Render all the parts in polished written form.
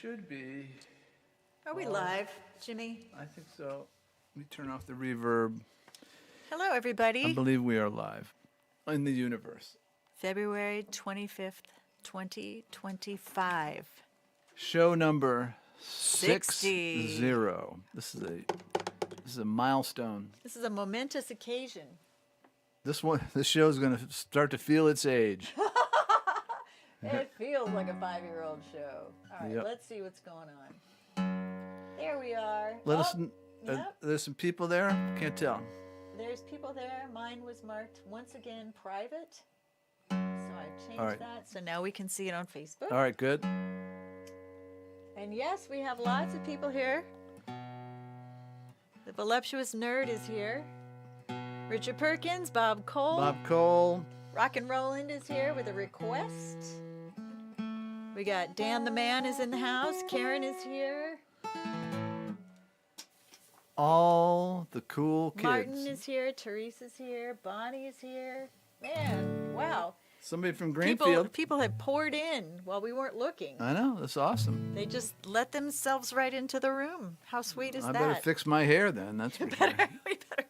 should be. Are we live, Jimmy? I think so. Let me turn off the reverb. Hello, everybody. I believe we are live in the universe. February 25th, 2025. Show number 60. 60. This is a milestone. This is a momentous occasion. This show is going to start to feel its age. It feels like a 5-year-old show. All right, Yep. Let's see what's going on. There we are. Yep. There's some people there. Can't tell. There's people there. Mine was marked once again private. So I changed that. So now we can see it on Facebook. All right, good. And yes, we have lots of people here. The voluptuous nerd is here. Richard Perkins, Bob Cole. Rock and Roland is here with a request. We got Dan the Man is in the house. Karen is here. All the cool kids. Martin is here. Therese is here. Bonnie is here. Man, wow. Somebody from Greenfield. People had poured in while we weren't looking. I know. That's awesome. They just let themselves right into the room. How sweet is that? I better fix my hair then. That's for sure. We better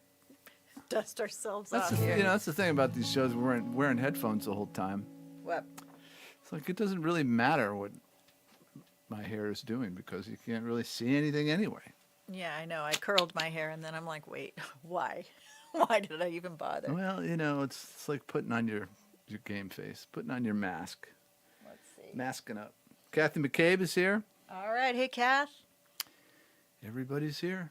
dust ourselves off here. That's the thing about these shows. We're wearing headphones the whole time. What? It's like it doesn't really matter what my hair is doing because you can't really see anything anyway. Yeah, I know. I curled my hair and then I'm like, wait, why? Why did I even bother? Well, it's like putting on your game face, putting on your mask. Let's see. Masking up. Kathy McCabe is here. All right. Hey, Kath. Everybody's here.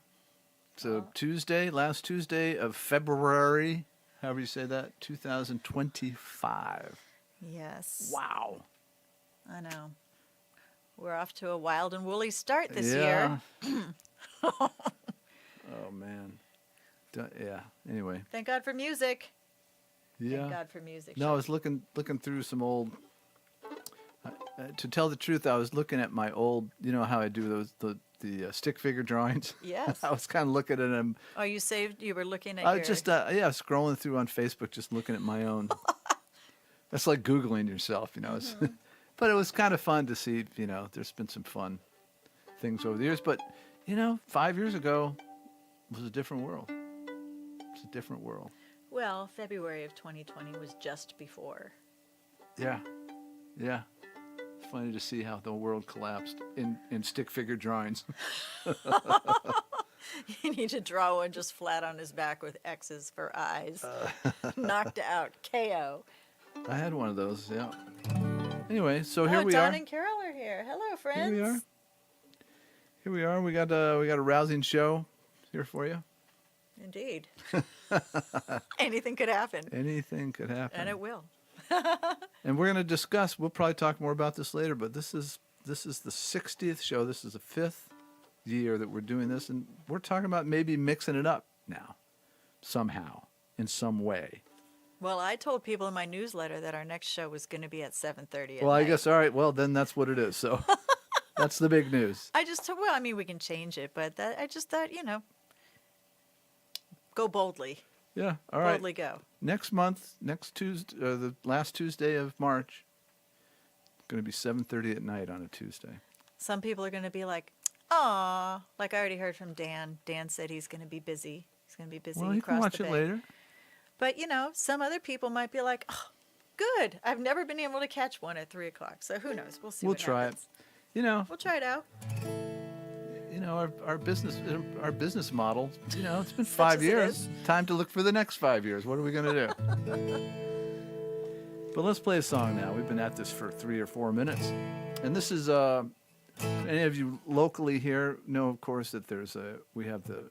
So Tuesday, last Tuesday of February, however you say that, 2025. Yes. Wow. I know. We're off to a wild and woolly start this year. Oh, man. Yeah. Anyway. Thank God for music. Yeah. Thank God for music. No, I was looking through some old. To tell the truth, I was looking at my old. You know how I do the stick figure drawings. Yes. I was kind of looking at them. Oh, you were looking at. I was just scrolling through on Facebook, just looking at my own. That's like Googling yourself, Mm-hmm. But it was kind of fun to see. There's been some fun things over the years, but 5 years ago was a different world. It's a different world. Well, February of 2020 was just before. Yeah. It's funny to see how the world collapsed in stick figure drawings. You need to draw one just flat on his back with X's for eyes. Knocked out. KO. I had one of those, yeah. Anyway, so here we are. Don and Carol are here. Hello, friends. Here we are. We got a rousing show here for you. Indeed. Anything could happen. Anything could happen. And it will. And we're going to discuss, we'll probably talk more about this later, but this is the 60th show. This is the 5th year that we're doing this, and we're talking about maybe mixing it up now, somehow, in some way. Well, I told people in my newsletter that our next show was going to be at 7:30 Well, I guess, all right, well, then that's what it is, so that's the big news. We can change it, but I just thought, go boldly. Yeah, all right. Boldly go. Next month, next Tuesday, the last Tuesday of March, it's going to be 7:30 at night on a Tuesday. Some people are going to be like, "Aw," like I already heard from Dan. Dan said he's going to be busy. He's going to be busy. Well, you can watch it later. But some other people might be like, "Oh, good. I've never been able to catch one at 3:00. So who knows? We'll see. We'll try it. We'll try it out. Our business model, it's been 5 years. Time to look for the next 5 years. What are we going to do? But let's play a song now. We've been at this for 3 or 4 minutes. And this is, any of you locally here know, of course, that we have the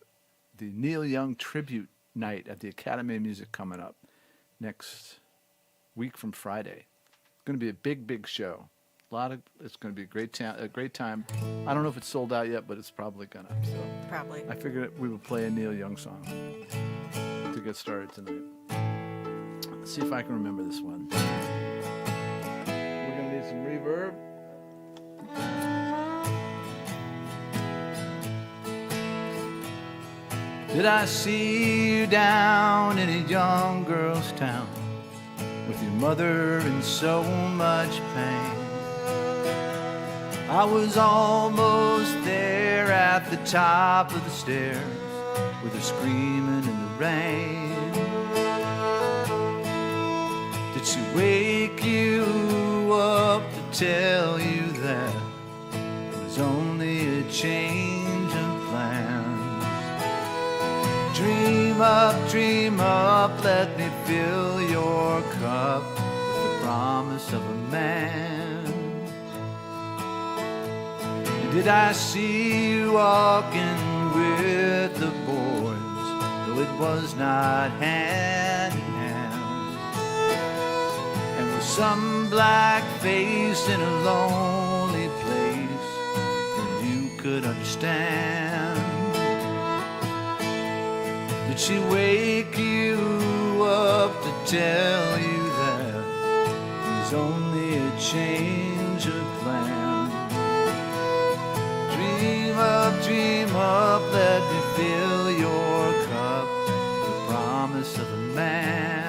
Neil Young tribute night at the Academy of Music coming up next week from Friday. It's going to be a big, big show. It's going to be a great time. I don't know if it's sold out yet, but it's probably gonna. So probably. I figured we would play a Neil Young song to get started tonight. Let's see if I can remember this one. We're gonna need some reverb. Did I see you down in a young girl's town with your mother in so much pain? I was almost there at the top of the stairs with her screaming in the rain. Did she wake you up to tell you that it was only a change of plans? Dream up, let me fill your cup with the promise of a man. And did I see you walking with the boys, though it was not hand in hand? And with some black face in a lonely place, then you could understand. Did she wake you up to tell you that it was only a change of plan? Dream up, let me fill your cup with the promise of a man.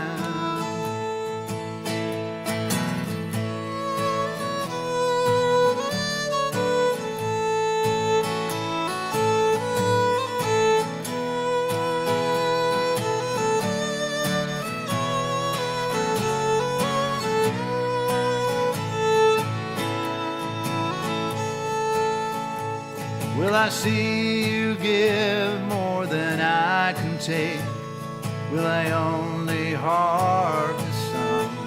Will I see you give more than I can take? Will I only harvest some?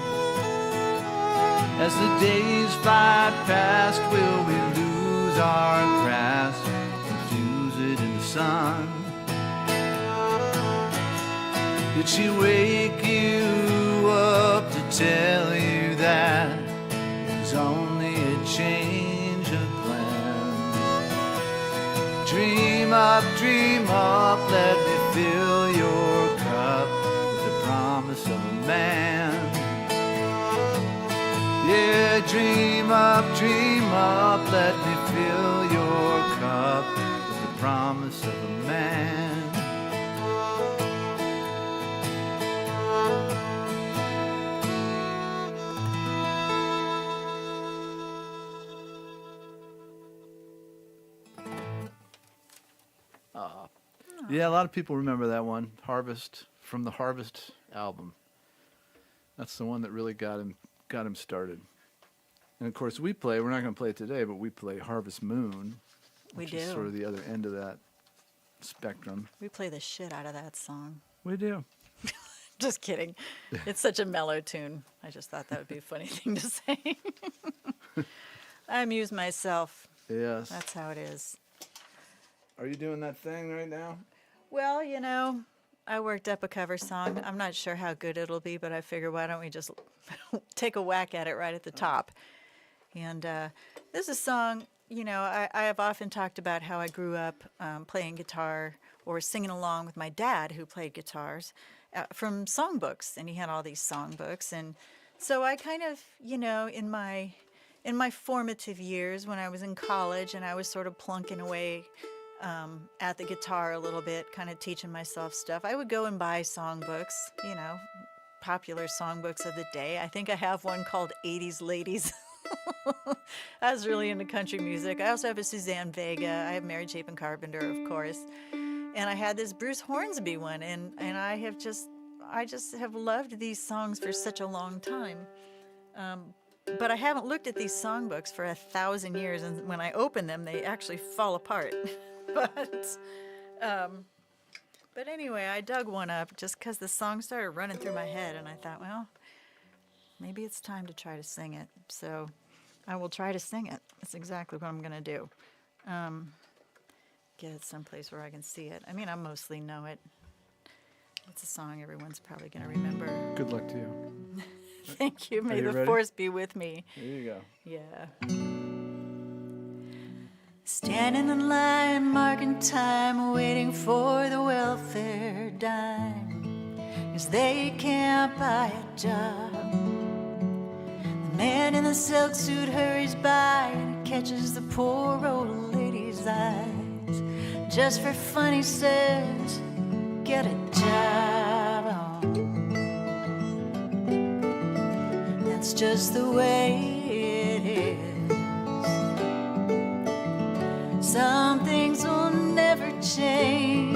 As the days fly past, will we lose our grasp, confuse it in the sun? Did she wake you up to tell you that it was only a change of plan? Dream up, let me fill your cup with the promise of a man. Yeah, dream up, let me fill your cup with the promise of a man. Yeah, a lot of people remember that one, Harvest, from the Harvest album. That's the one that really got him started. And of course, we're not going to play it today, but we play Harvest Moon, which is sort of the other end of that spectrum. We play the shit out of that song. We do. Just kidding. It's such a mellow tune. I just thought that would be a funny thing to say. I amuse myself. Yes. That's how it is. Are you doing that thing right now? Well, you know, I worked up a cover song. I'm not sure how good it'll be, but I figure why don't we just take a whack at it right at the top. And this is a song, you know, I have often talked about how I grew up playing guitar or singing along with my dad who played guitars from songbooks. And he had all these songbooks. And so I kind of, you know, in my formative years when I was in college and I was sort of plunking away at the guitar a little bit, kind of teaching myself stuff, I would go and buy songbooks, you know, popular songbooks of the day. I think I have one called 80s Ladies. I was really into country music. I also have a Suzanne Vega. I have Mary Chapin Carpenter, of course. And I had this Bruce Hornsby one, and I just have loved these songs for such a long time. But I haven't looked at these songbooks for 1,000 years, and when I open them, they actually fall apart. But anyway, I dug one up just because the song started running through my head, and I thought, well, maybe it's time to try to sing it. So I will try to sing it. That's exactly what I'm going to do. Get it someplace where I can see it. I mean, I mostly know it. It's a song everyone's probably going to remember. Good luck to you. Thank you. May the ready? force be with me. Here you go. Yeah. Standing in line, marking time, waiting for the welfare dime, 'cause they can't buy a job. The man in the silk suit hurries by and catches the poor old lady's eyes. Just for fun, he says, get a job on. That's just the way it is. Some things will never change.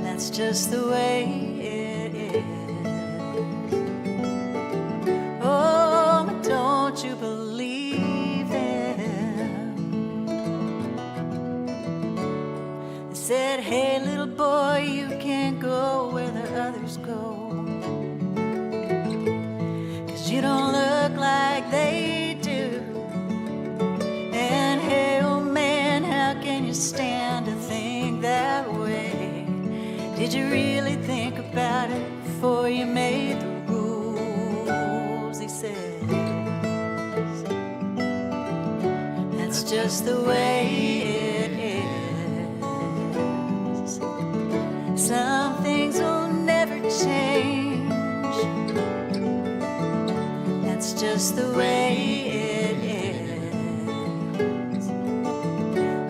That's just the way it is. Oh, but don't you believe them? They said, hey, little boy, you can't go where the others go, 'cause you don't look like they do. And hey, old man, how can you stand to think that way? Did you really think about it before you made the rules? He says, that's just the way it is. Some things will never change. That's just the way it is.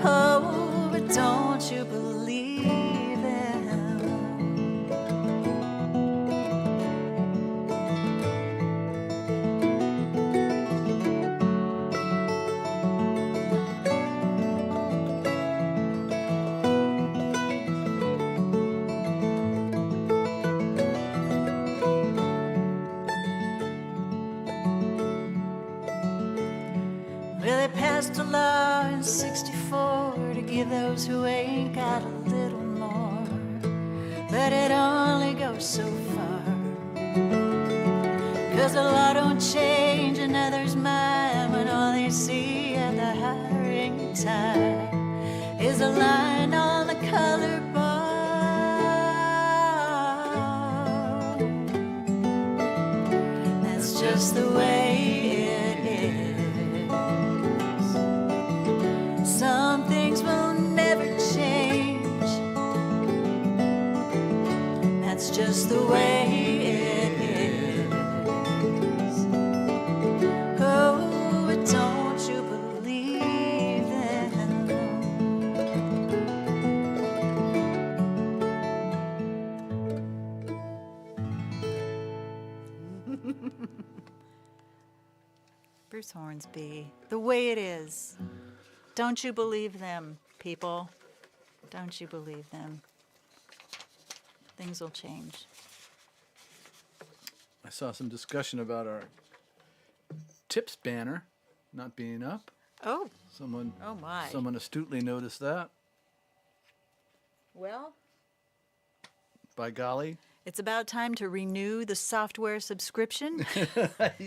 Oh, but don't you believe them? Well, they passed a law in '64 to give those who ain't got a little more, but it only goes so far. 'Cause the law don't change another's mind when all they see at the hiring time is a line on the color bar. That's just the way it is. Some things will never change. That's just the way it is. Oh, but don't you believe them? Bruce Hornsby, the way it is. Don't you believe them, people? Don't you believe them? Things will change. I saw some discussion about our tips banner not being up. Oh, Someone oh my. Someone astutely noticed that. Well, By golly. it's about time to renew the software subscription.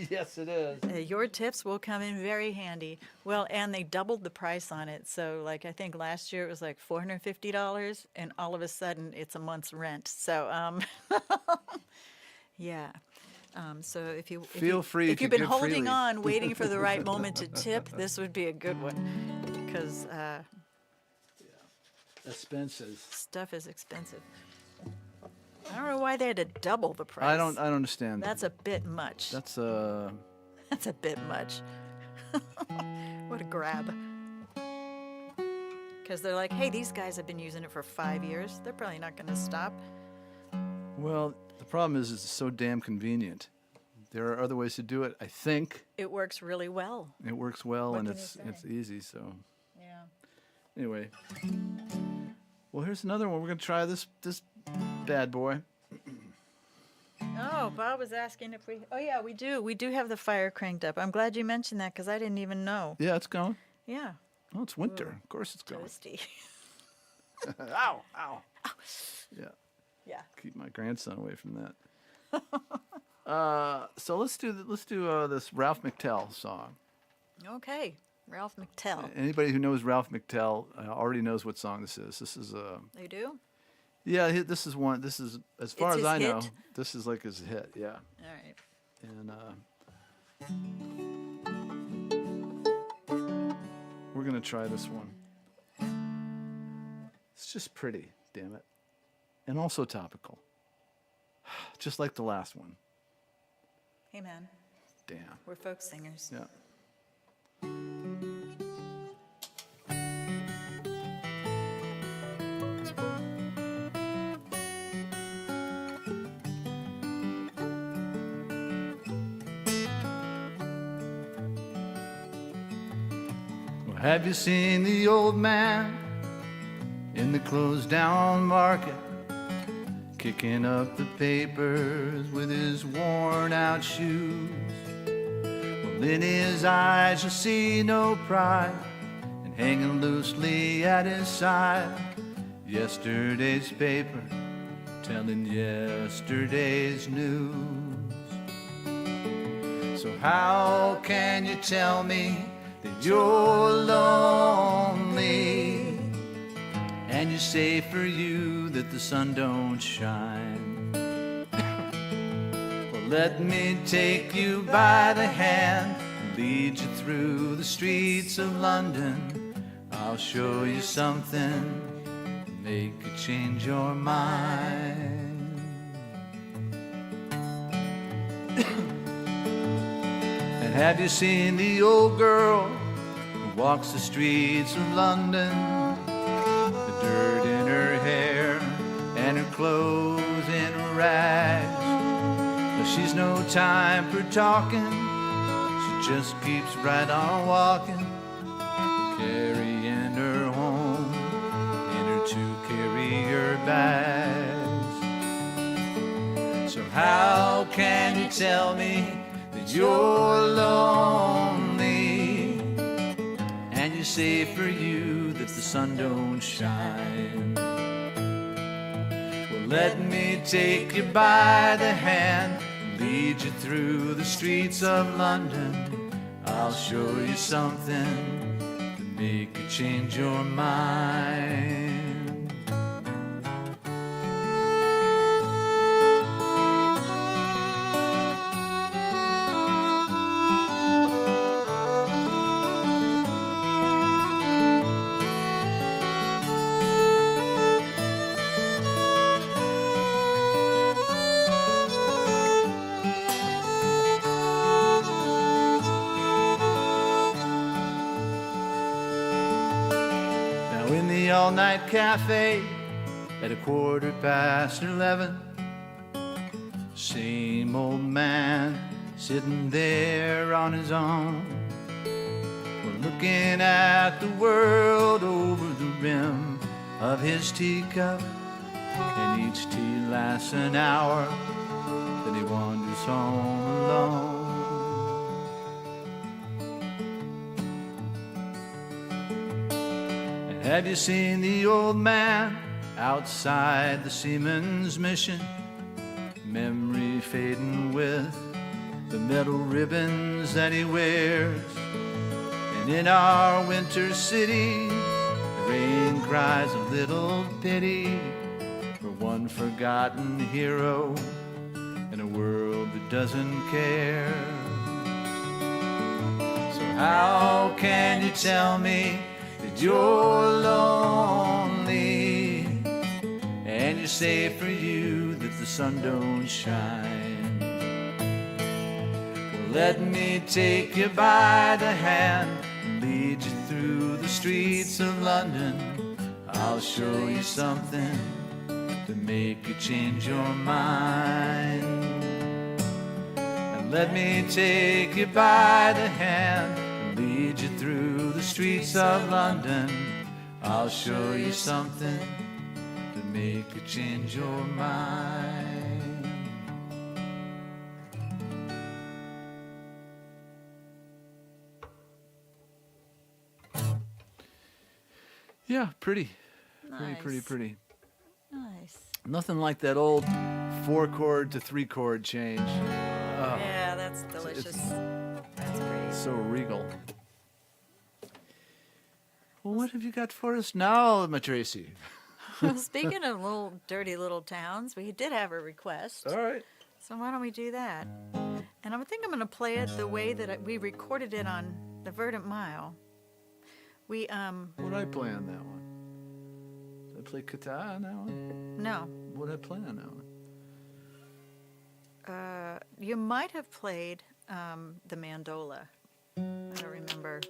Yes, it is. Your tips will come in very handy. Well, and they doubled the price on it. So, like, I think last year it was like $450, and all of a sudden it's a month's rent. So, yeah. So if Feel free if to you've been give holding freely. on, waiting for the right moment to tip, this would be a good one, because Expenses. stuff is expensive. I don't know why they had to double the price. I don't understand. That's a bit much. That's That's a bit much. What a grab. Because they're like, hey, these guys have been using it for 5 years. They're probably not going to stop. well, the problem is it's so damn convenient. There are other ways to do it, I think. It works really well. It works well What and can you it's say? easy, so Yeah. anyway. Well, here's another one. We're going to try this bad boy. Oh, Bob was asking if we. Oh, yeah, we do. We do have the fire cranked up. I'm glad you mentioned that because I didn't even know. Yeah, it's going. Yeah. Oh, it's winter. Of course it's going. Toasty. Ow, ow. Yeah. Yeah. Keep my grandson away from that. So let's do this Ralph McTell song. Okay. Ralph McTell. Anybody who knows Ralph McTell already knows what song this is. This is They do? yeah. This is one. This is as far It's as his I know. hit? This is like his hit. Yeah. All right. And we're gonna try this one. It's just pretty, damn it, and also topical, just like the last one. Hey, man. Damn. We're folk singers. Yeah. Have you seen the old man in the closed down market, kicking up the papers with his worn out shoes? Well, in his eyes you'll see no pride, and hanging loosely at his side, yesterday's paper telling yesterday's news. So how can you tell me that you're lonely, and you say for you that the sun don't shine? Well, let me take you by the hand and lead you through the streets of London. I'll show you something to make you change your mind. And have you seen the old girl who walks the streets of London? The dirt in her hair and her clothes in rags. But she's no time for talking, she just keeps right on walking, carrying her home in her two carrier bags. So how can you tell me that you're lonely, and you say for you that the sun don't shine? Well, let me take you by the hand and lead you through the streets of London. I'll show you something to make you change your mind. All-night cafe at 11:15, same old man sitting there on his own. We're looking at the world over the rim of his teacup, and each tea lasts an hour, then he wanders home alone. Have you seen the old man outside the Seaman's Mission? Memory fading with the metal ribbons that he wears. And in our winter city, the rain cries a little pity for one forgotten hero in a world that doesn't care. So how can you tell me that you're lonely, and you say for you that the sun don't shine? Well, let me take you by the hand and lead you through the streets of London. I'll show you something to make you change your mind. And let me take you by the hand, lead you through the streets of London. I'll show you something to make you change your mind. Yeah, pretty. Nice. Pretty. Nice. Nothing like that old 4-chord to 3-chord change. Oh, Yeah, that's delicious. That's great. so regal. Well, what have you got for us now, my Tracy? Well, speaking of little dirty little towns, we did have a request. All right. So why don't we do that? And I think I'm going to play it the way that we recorded it on the Verdant Mile. We What did I play on that one? Did I play guitar on that one? no. What did I play on that one? You might have played the mandola. I don't remember.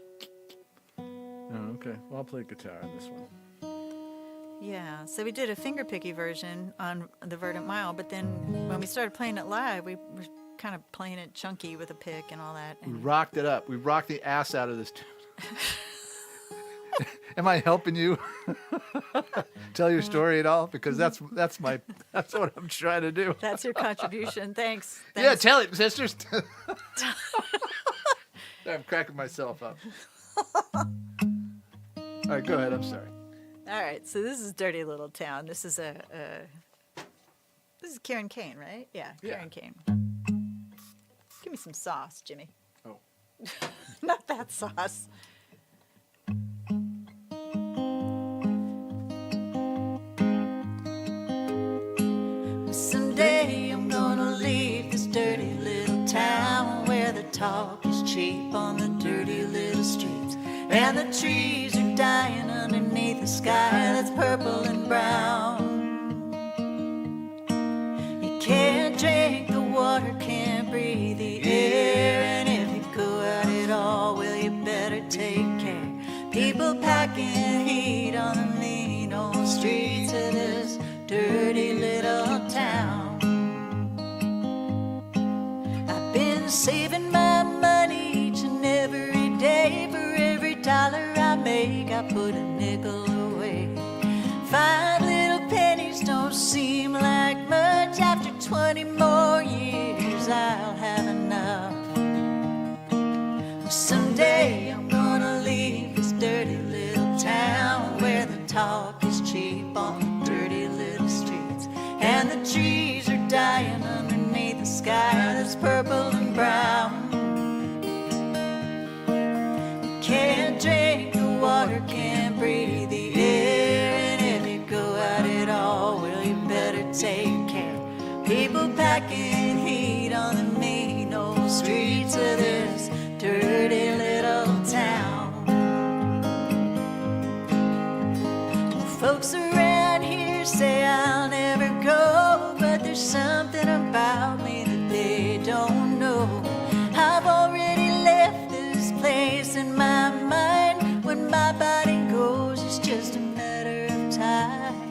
Oh, okay. Well, I'll play guitar on this one. Yeah, so we did a fingerpicky version on the Verdant Mile, but then when we started playing it live, we were kind of playing it chunky with a pick and all that. We And rocked it up. We rocked the ass out of this tune. Am I helping you tell your story at all? Because that's what I'm trying to do. That's your contribution. Thanks. Yeah, tell it, sisters. I'm cracking myself up. All right, go ahead. I'm sorry. All right, so this is Dirty Little Town. This is this is Karen Kane, right? Yeah, Karen Kane. Give me some sauce, Jimmy. Oh. Not that sauce. Someday I'm gonna leave this dirty little town where the talk is cheap on the dirty little streets, and the trees are dying underneath the sky that's purple and brown. You can't drink the water, can't breathe the air, and if you go at it all, well, you better take care. People packing heat on the mean old streets of this dirty little town. I've been saving my money each and every day. For every dollar I make, I put a nickel away. 5 little pennies don't seem like much. After 20 more years, I'll have enough. Someday I'm gonna leave this dirty little town where the talk is cheap on the dirty little streets, and the trees are dying underneath the sky that's purple and brown. You can't drink the water, can't breathe the air, and if you go at it all, well, you better take care. People packing heat on the mean old streets of this dirty little town. Folks around here say I'll never go, but there's something about me that they don't know. I've already left this place in my mind. When my body goes, it's just a matter of time.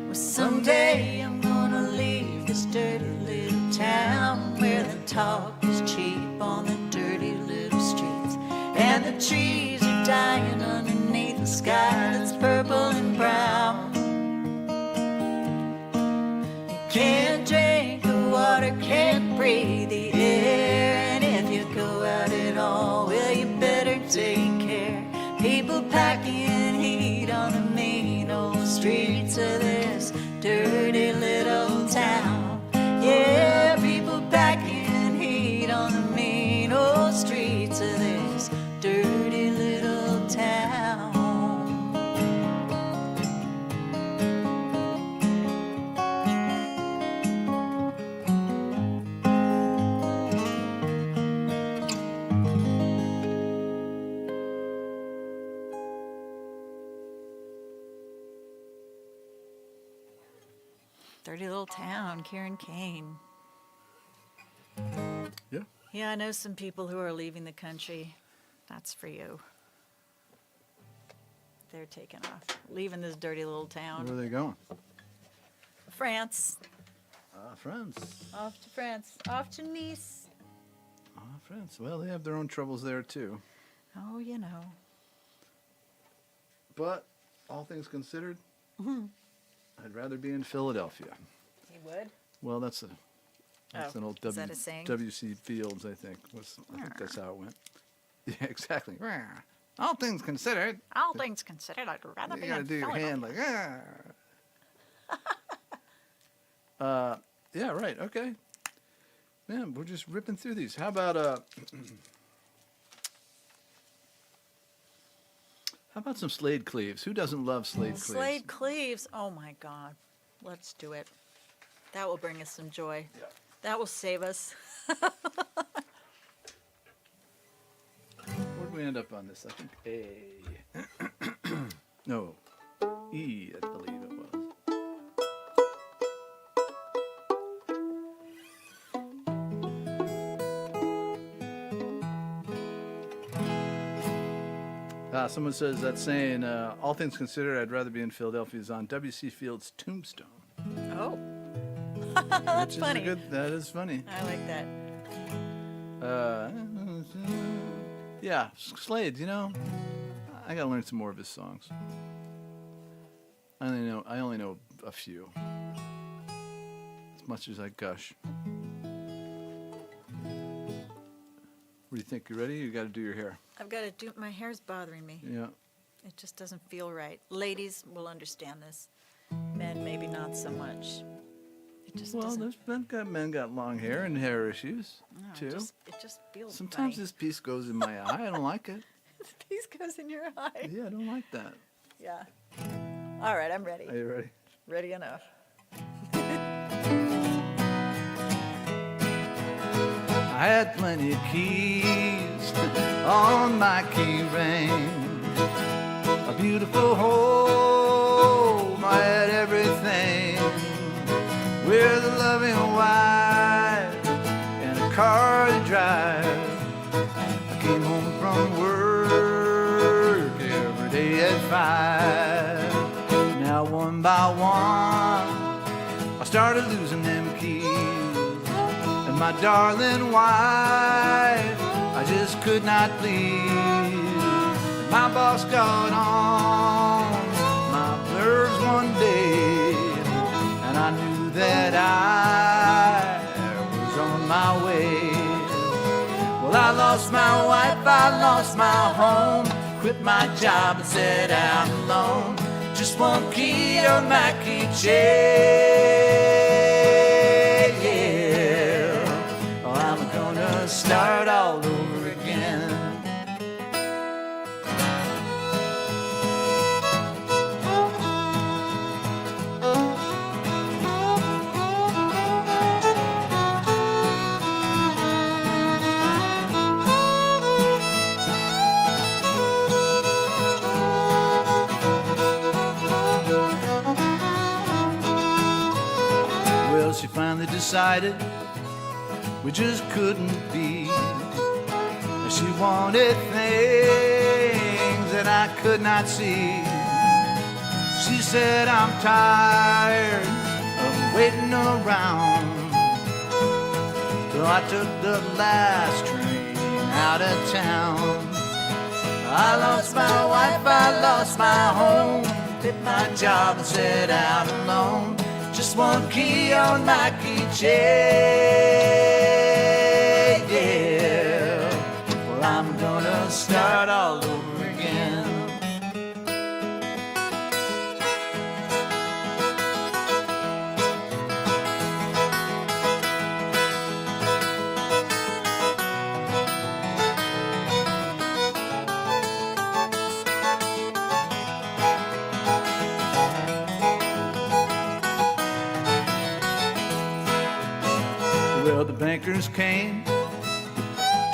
Well, someday I'm gonna leave this dirty little town where the talk is cheap on the dirty little streets, and the trees are dying underneath the sky that's purple and brown. You can't drink the water, can't breathe the air, and if you go at it all, well, you better take care. People packing heat on the mean old streets of this dirty little town. Yeah, people packing heat on the mean old streets of this dirty little town. Dirty little town, Karen Kane. Yeah. Yeah, I know some people who are leaving the country. That's for you. They're taking off, leaving this dirty little town. Where are they going? France. France. Off to France. Off to Nice. France. Well, they have their own troubles there, too. Oh, you know. But, all things considered, I'd rather be in Philadelphia. You would? Well, that's an old is that a saying? W.C. Fields, I think. I think that's how it went. Yeah, exactly. All things considered. All things considered, I'd rather be in You gotta do your hand like, yeah, right, okay. Man, we're just ripping through these. How about some Slade Cleaves? Who doesn't love Slade Cleaves? Slade Cleaves. Oh my God. Let's do it. That will bring us some joy. Yeah. That will save us. Where'd we end up on this? I think A. No. E, I believe it was. Someone says that saying, all things considered, I'd rather be in Philadelphia, is on W.C. Fields' tombstone. Oh. That's Which is funny. that is funny. I like that. Yeah, Slade. You know, I gotta learn some more of his songs. I only know a few. As much as I gush. What do you think? You ready? You got to do your hair. I've got to do. My hair's bothering me. Yeah. It just doesn't feel right. Ladies will understand this. Men, maybe not so much. It just doesn't. There's men got long hair and hair issues too. It just feels. Sometimes funny. this piece goes in my eye. I don't like it. This piece goes in your eye. Yeah, I don't like that. Yeah. All right, I'm ready. Are you ready? Ready enough. I had plenty of keys on my key ring. A beautiful home, I had everything. With a loving wife and a car to drive. I came home from work every day at 5. Now one by one, I started losing them keys. And my darling wife, I just could not please. And my boss got on my nerves one day, and I knew that I was on my way. Well, I lost my wife, I lost my home, quit my job and set out alone. Just one key on my keychain, yeah. Oh, I'm gonna start all over again. Well, she finally decided we just couldn't be. She wanted things that I could not see. She said, I'm tired of waiting around. So I took the last train out of town. I lost my wife, I lost my home, quit my job and set out alone. Just one key on my keychain, yeah. Well, I'm gonna start all over again. Well, the bankers came,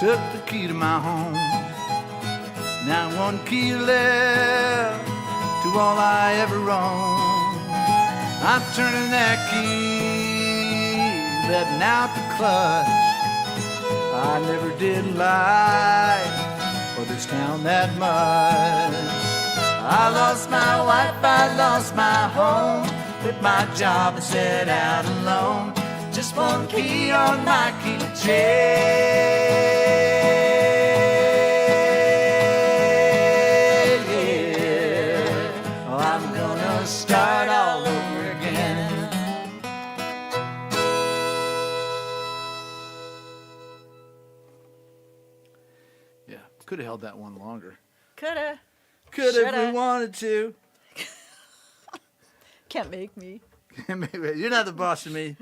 took the key to my home. Now one key left to all I ever owned. I'm turning that key, letting out the clutch. I never did like for this town that much. I lost my wife, I lost my home, quit my job and set out alone. Just one key on my keychain, yeah. Oh, I'm gonna start all over again. Yeah, could have held that one longer. Coulda. Could have if Shoulda. we wanted to. Can't make me. You're not the boss of me.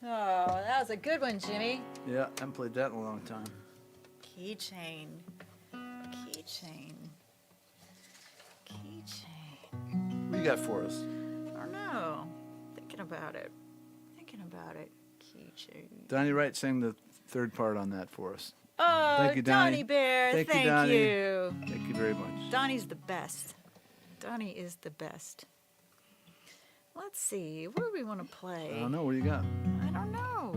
Oh, that was a good one, Jimmy. Yeah, I haven't played that in a long time. Keychain. Keychain. Keychain. What you got for us? I don't know. Thinking about it. Keychain. Donnie Wright sang the third part on that for us. Oh, Thank you, Donnie. Donnie Bear. Thank you, Thank Donnie. you. Thank you very much. Donnie's the best. Donnie is the best. Let's see. What do we want to play? I don't know. What do you got? I don't know.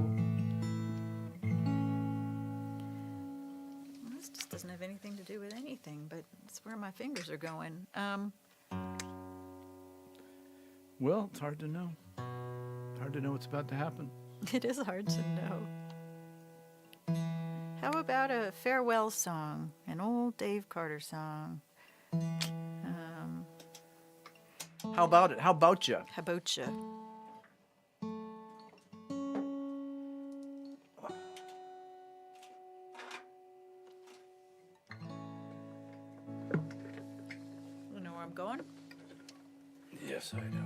This just doesn't have anything to do with anything, but it's where my fingers are going. Well, it's hard to know. Hard to know what's about to happen. It is hard to know. How about about a farewell song? An old Dave Carter song. How about it? How about you? How about you? You know where I'm going? Yes, I do.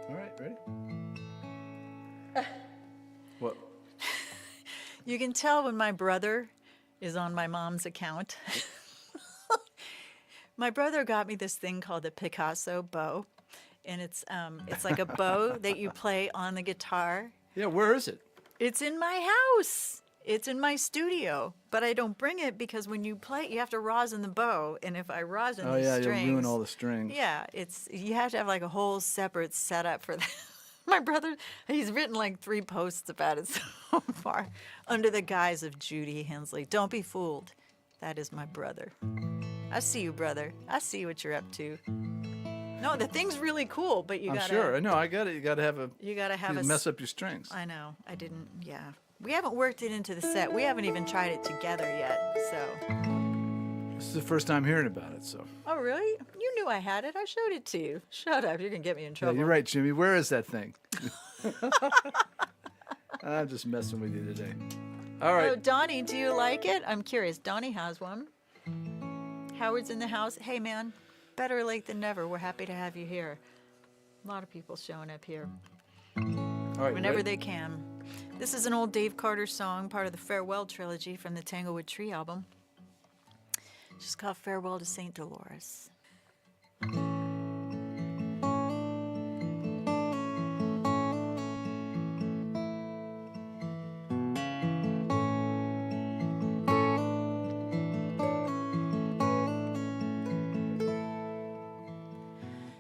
All right, ready? What? You can tell when my brother is on my mom's account. My brother got me this thing called the Picasso bow, and it's like a bow that you play on the guitar. Yeah, where is it? It's in my house. It's in my studio, but I don't bring it because when you play, you have to rosin the bow, and if I rosin Oh the yeah, strings, you'll ruin all the strings. yeah, you have to have like a whole separate setup for that. My brother, he's written like 3 posts about it so far, under the guise of Judy Hensley. Don't be fooled. That is my brother. I see you, brother. I see what you're up to. No, the thing's really cool, but you I'm gotta. sure. No, I got it. You got to have a. You gotta have you a. mess up your strings. I know. I didn't. Yeah. We haven't worked it into the set. We haven't even tried it together yet. So. This is the first time hearing about it, so. Oh really? You knew I had it. I showed it to you. Shut up. You're gonna get me in trouble. Yeah, you're right, Jimmy. Where is that thing? I'm just messing with you today. All right. Oh, Donnie, do you like it? I'm curious. Donnie has one. Howard's in the house. Hey, man. Better late than never. We're happy to have you here. A lot of people showing up here. All right. Whenever ready? they can. This is an old Dave Carter song, part of the Farewell trilogy from the Tanglewood Tree album. It's just called Farewell to St. Dolores.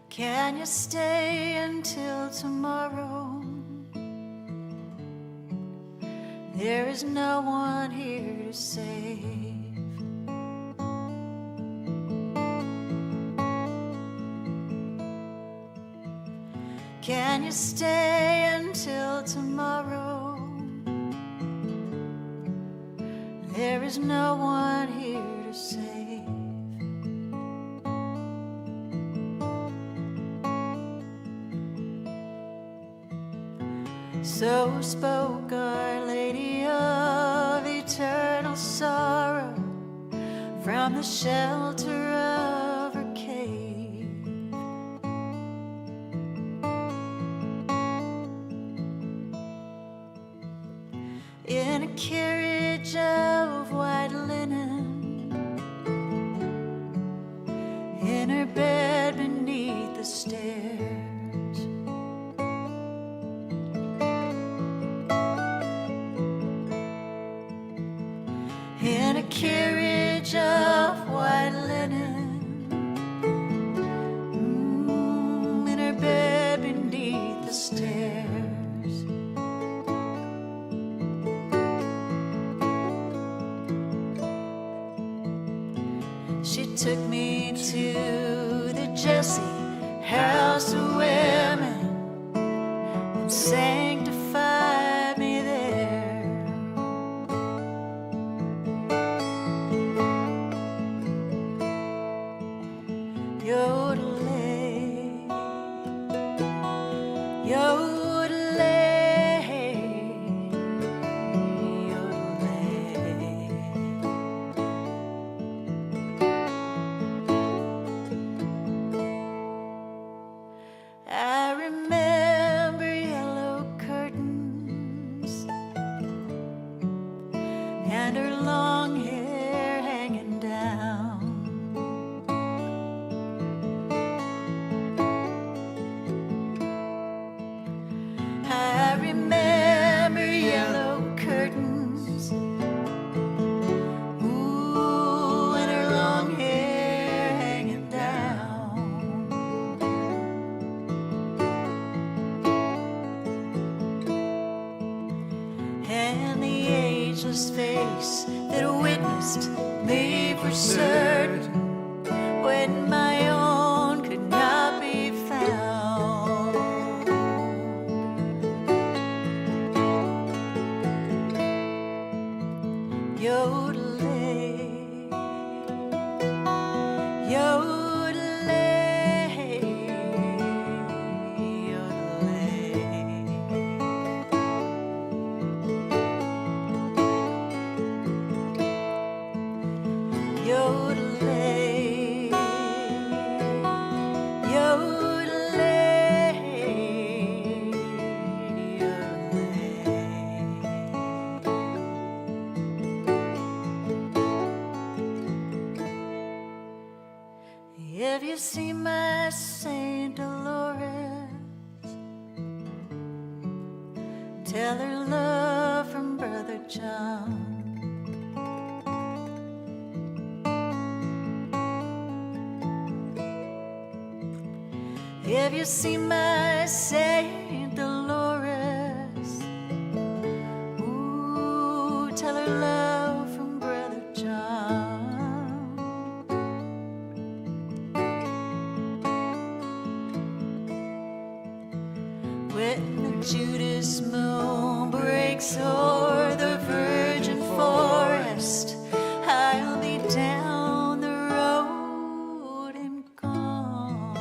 Can you stay until tomorrow? There is no one here to save. Can you stay until tomorrow? There is no one here to save. So spoke Our Lady of Eternal Sorrow from the shelter of her cave. In a carriage of white linen, in her bed beneath the stairs. In a carriage of white linen, in her bed beneath the stairs. She took me to the Jesse House of Women and sanctified me there. Yodelay, yodelay, yodelay. I remember yellow curtains and her long hair hanging down. I remember yellow curtains, ooh, and her long hair hanging down. And the ageless face that witnessed me for certain when my own could not be found. Yodelay, yodelay, yodelay, yodelay, Have you seen my Saint Dolores? Tell her love from Brother John. Have you seen my Saint Dolores? Ooh, tell her love from Brother John. When the Judas moon breaks o'er the virgin forest, I'll be down the road and gone.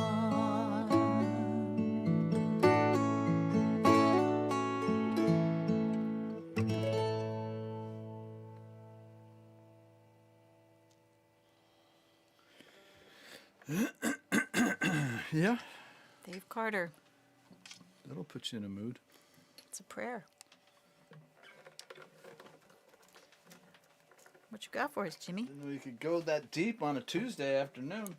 Yeah, Dave Carter. that'll put you in a mood. It's a prayer. What you got for us, Jimmy? Didn't know you could go that deep on a Tuesday afternoon.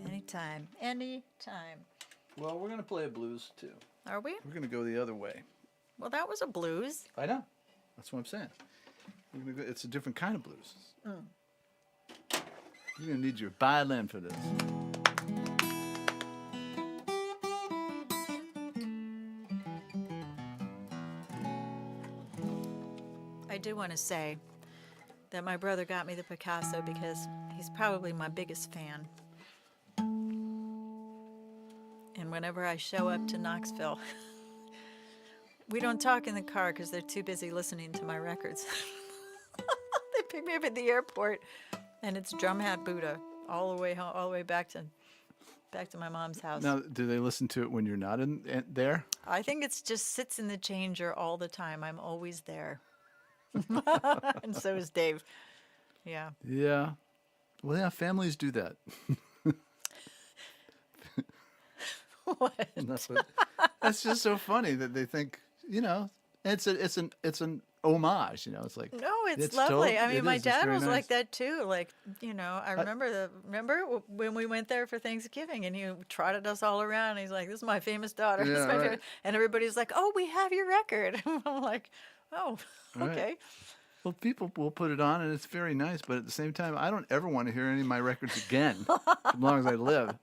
Anytime. Anytime. Well, we're gonna play a blues too. Are we? We're gonna go the other way. Well, that was a blues. I know. That's what I'm saying. We're gonna go, it's a different kind of blues. You're gonna need your violin for this. I do want to say that my brother got me the Picasso because he's probably my biggest fan. And whenever I show up to Knoxville, we don't talk in the car because they're too busy listening to my records. They pick me up at the airport, and it's Drumhat Buddha all the way home, all the way back to my mom's house. Now, do they listen to it when you're not in there? I think it's just sits in the changer all the time. I'm always there. And so is Dave. Yeah. Yeah. Well, yeah, families do that. What? That's just so funny that they think, you know, it's an homage, you know. It's like No, it's lovely. I mean, my dad very was nice. like that too. Like, you know, I remember when we went there for Thanksgiving and he trotted us all around. And he's like, "This is my famous daughter." This is Yeah, my right. favorite. And everybody's like, "Oh, we have your record." I'm like, "Oh, Right. okay." Well, people will put it on, and it's very nice. But at the same time, I don't ever want to hear any of my records again, as long as I live.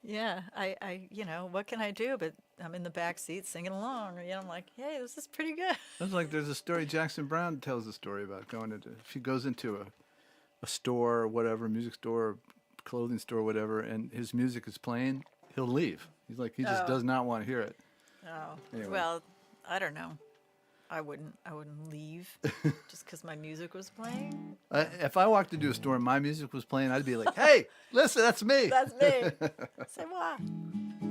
Yeah, I, you know, what can I do? But I'm in the back seat singing along. You know, I'm like, "Hey, this is pretty good." That's like there's a story Jackson Brown tells a story about going into. If he goes into a store or whatever, music store, clothing store, whatever, and his music is playing, he'll leave. He's like he just does not want to hear it. Oh, Anyway. well, I don't know. I wouldn't leave just because my music was playing. If I walked into a store and my music was playing, I'd be like, "Hey, listen, that's me." That's me. Say what?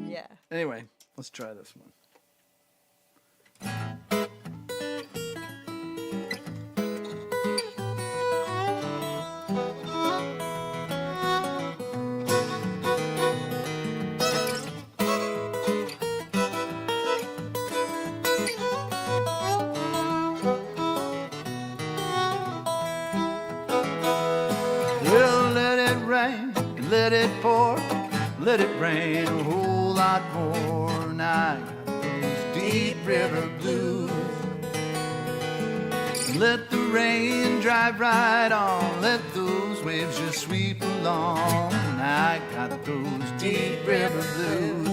Yeah. Anyway, let's try this one. Well, let it rain, let it pour, let it rain a whole lot more. And I got those deep river blues. Let the rain drive right on, let those waves just sweep along. And I got those deep river blues.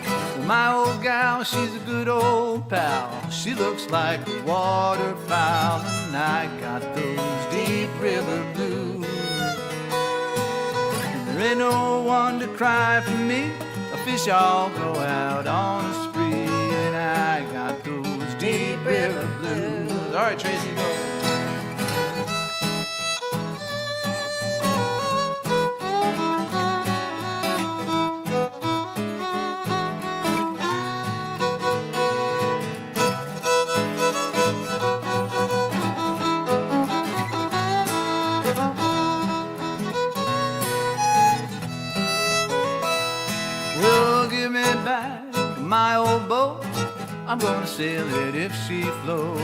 Well, my old gal, she's a good old pal. She looks like a waterfowl. And I got those deep river blues. There ain't no one to cry for me. A fish all go out on a spree. And I got those deep river blues. Tracy, go. Well, give me back my old boat. I'm gonna sail it if she floats.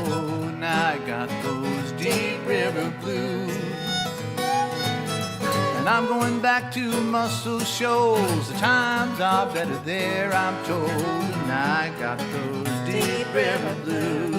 Now I got those deep river blues. And I'm going back to Muscle Shoals. The times are better there, I'm told. And I got those deep river blues.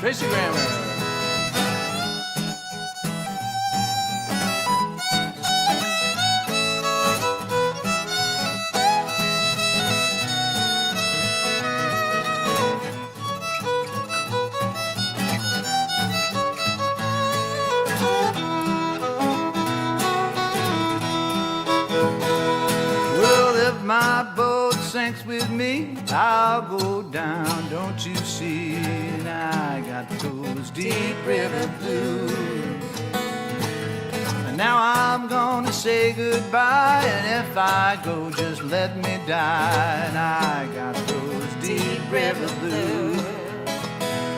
Tracy Grammer. Well, if my boat sinks with me, I'll go down, don't you see? And I got those deep river blues. And now I'm gonna say goodbye, and if I go, just let me die. And I got those deep river blues.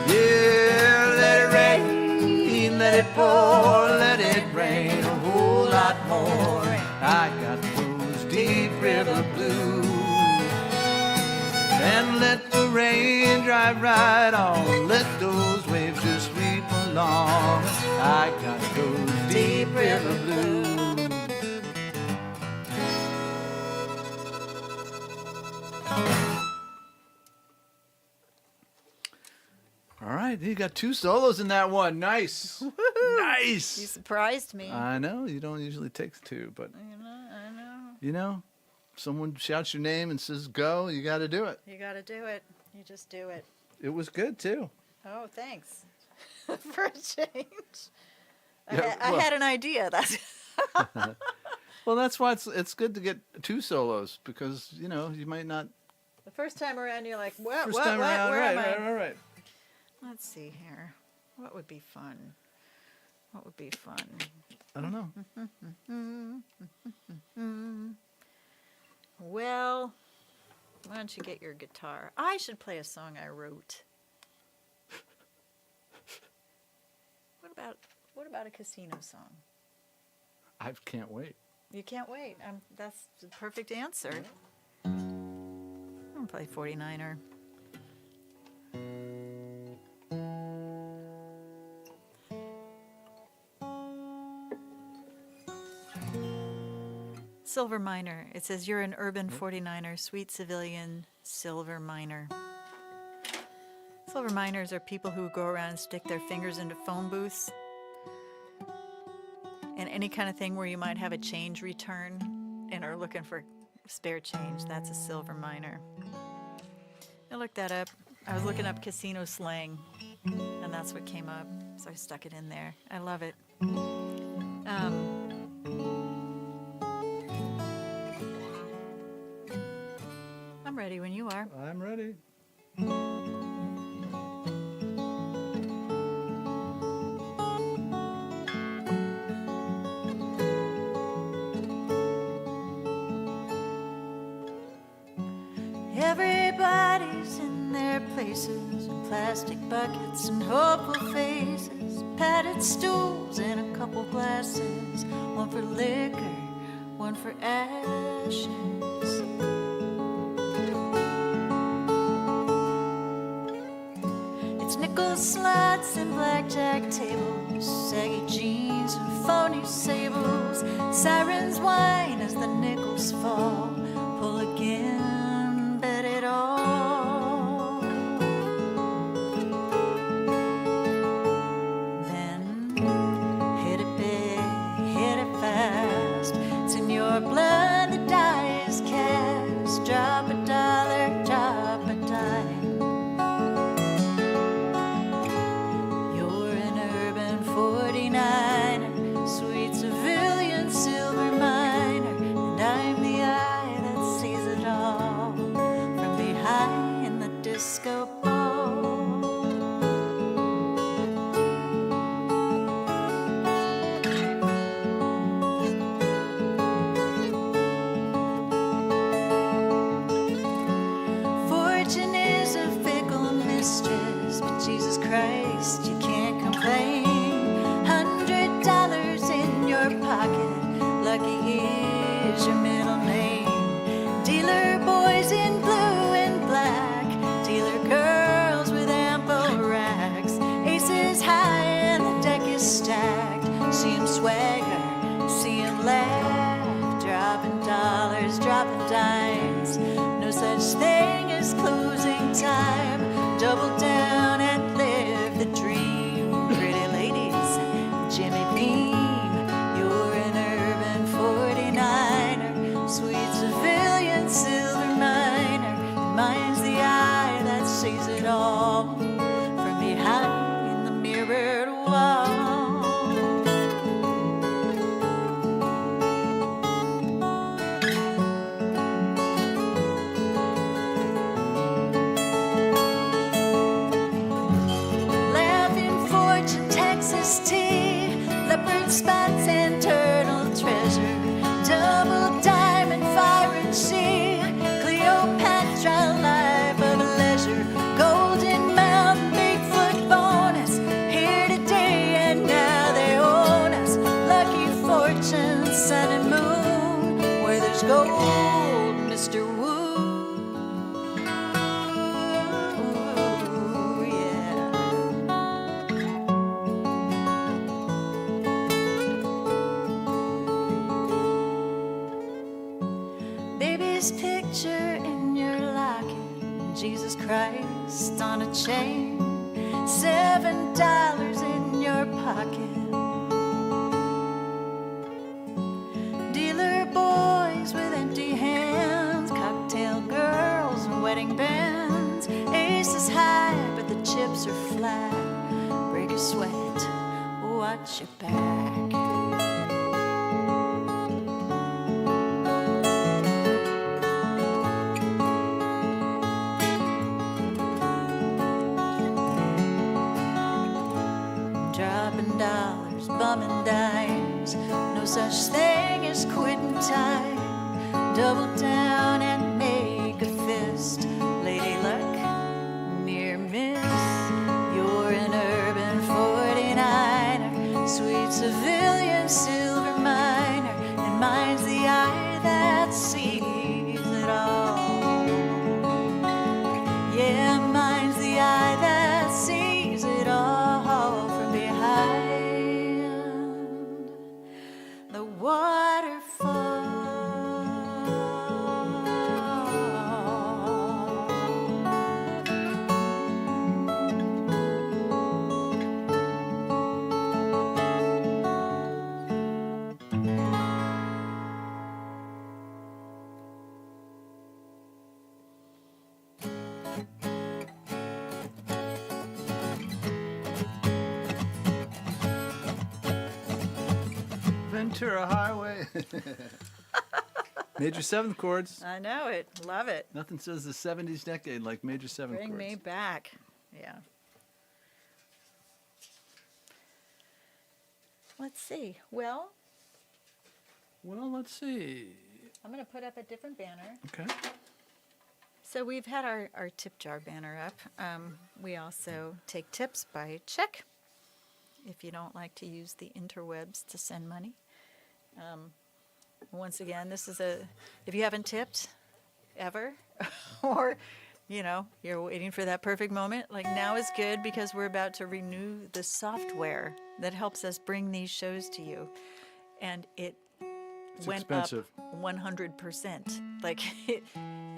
Yeah, let it rain, let it pour, let it rain a whole lot more. I got those deep river blues. And let the rain drive right on, let those waves just sweep along. I got those deep river blues. All right, you got 2 solos in that one. Nice. Nice. You surprised me. I know, you don't usually take 2, but I know. you know, someone shouts your name and says go, you got to do it. You got to do it. You just do it. It was good too. Oh, thanks for a change. Yeah, I had an idea. That's Well, that's why it's good to get 2 solos, because you know you might not. the first time around. You're like, what? First What? time What? around, Where right, am I? right. Let's see here. What would be fun? What would be fun? I don't know. Well, why don't you get your guitar? I should play a song I wrote. What about a casino song? I can't wait. You can't wait. That's the perfect answer. I'm gonna play 49er. Silver miner. It says you're an urban 49er, sweet civilian silver miner. Silver miners are people who go around and stick their fingers into phone booths and any kind of thing where you might have a change return and are looking for spare change. That's a silver miner. I looked that up. I was looking up casino slang, and that's what came up. So I stuck it in there. I love it. I'm ready when you are. I'm ready. Everybody's in their places, plastic buckets and hopeful faces, padded stools and a couple glasses, one for liquor, one for ashes. It's nickel slots and blackjack tables, saggy jeans and phony sables, sirens whine as the nickels fall, pull again, bet it all. Then hit it big, hit it fast, it's in your blood, the die is cast, drop a dollar beggar, see him laugh, dropping dollars, dropping dimes. No such thing as closing time. Double down and live the dream. Pretty ladies, Jimmy Beam, you're an urban 49er, sweet civilian silver miner. Mine's the eye that sees it all from behind the mirrored wall. Laughing fortune, Texas tea, leopard spots and turtle treasure, double diamond, fire and sea, Cleopatra, life of leisure, Golden Mountain, Bigfoot bonus, here today and now they own us. Lucky fortune, sun and moon, where there's gold, Mr. Woo. Yeah. Baby's picture in your locket, Jesus Christ on a chain, $7 in your pocket. Dealer boys with empty hands, cocktail girls and wedding bands. Ace is high, but the chips are flat. Break a sweat, watch your back. Dropping dollars, bumming dimes. No such thing as quitting time. Double down and make a fist. Lady luck, near miss. You're an urban 49er, sweet civilian silver miner. And mine's the eye that sees it all. Yeah, mine's the eye that sees it all from behind the waterfall. Ventura Highway. Major seventh chords. I know it. Love it. Nothing says the 70s decade like major seventh Bring chords. me back. Yeah. Let's see. Well, let's see. I'm going to put up a different banner. Okay. So we've had our tip jar banner up. We also take tips by check if you don't like to use the interwebs to send money. Once again, this is if you haven't tipped ever or, you're waiting for that perfect moment, like now is good because we're about to renew the software that helps us bring these shows to you. And it's went expensive. Up 100%. Like